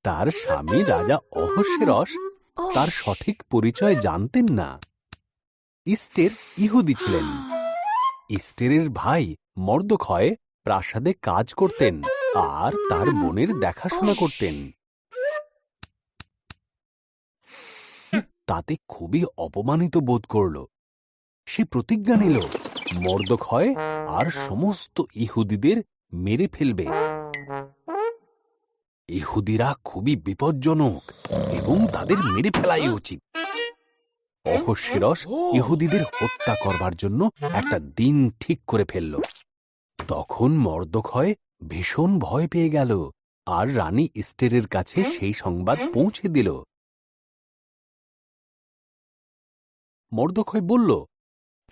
তার স্বামী রাজা অহস্যেরস তার সঠিক পরিচয় জানতেন না। ইস্টের ইহুদি ছিলেন। ইস্টেরের ভাই মর্দখয় প্রাসাদে কাজ করতেন আর তার বোনের দেখাশোনা করতেন। তাতে খুবই অপমানিত বোধ করল। সে প্রতিজ্ঞা নিল মর্দখয় আর সমস্ত ইহুদিদের মেরে ফেলবে। ইহুদিরা খুবই বিপজ্জনক এবং তাদের মেরে ফেলাই উচিত। অহস্যেরস ইহুদিদের হত্যা করবার জন্য একটা দিন ঠিক করে ফেলল। তখন মর্দখয় ভীষণ ভয় পেয়ে গেল আর রানী ইস্টেরের কাছে সেই সংবাদ পৌঁছে দিল। মর্দখয় বলল,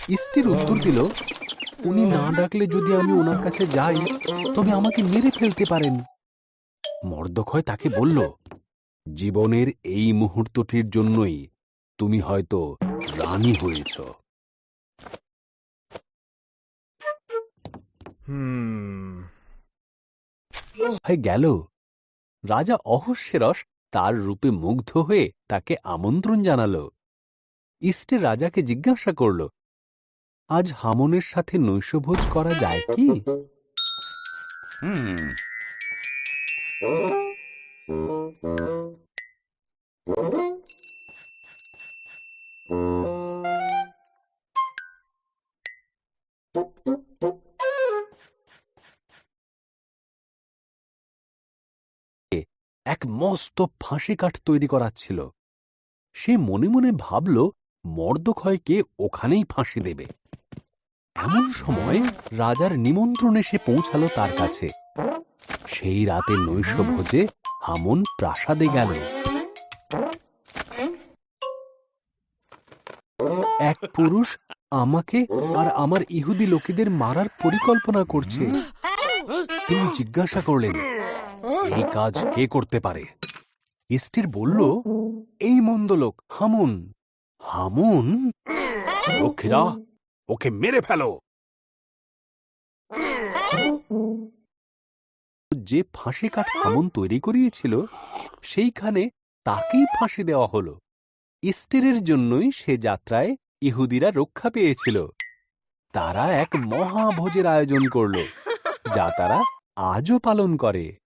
ইস্টের উত্তর দিল, উনি না ডাকলে যদি আমি ওনার কাছে যাই তবে আমাকে মেরে ফেলতে পারেন। মর্দখয় তাকে বলল, জীবনের এই মুহূর্তটির জন্যই তুমি হয়তো রানী হয়েছ। গেল। রাজা অহস্যেরস তার রূপে মুগ্ধ হয়ে তাকে আমন্ত্রণ জানাল। ইস্টে রাজাকে জিজ্ঞাসা করল, আজ হামনের সাথে নৈশভোজ করা যায় কি? এক মস্ত ফাঁসি কাঠ তৈরি করাচ্ছিল। সে মনে মনে ভাবল মর্দখয়কে ওখানেই ফাঁসি দেবে। এমন সময় রাজার নিমন্ত্রণ এসে পৌঁছালো তার কাছে। সেই রাতে নৈশভোজে হামন প্রাসাদে গেল। এক পুরুষ আমাকে আর আমার ইহুদি লোকেদের মারার পরিকল্পনা করছে। তিনি জিজ্ঞাসা করলেন, এই কাজ কে করতে পারে? ইস্টের বলল, এই মন্দ লোক হামন। হামন? লক্ষ্মীরা, ওকে মেরে ফেলো। যে ফাঁসি কাঠ হামন তৈরি করিয়েছিল সেইখানে তাকেই ফাঁসি দেওয়া হলো। ইস্টেরের জন্যই সে যাত্রায় ইহুদিরা রক্ষা পেয়েছিল। তারা এক মহাভোজের আয়োজন করল, যা তারা আজও পালন করে।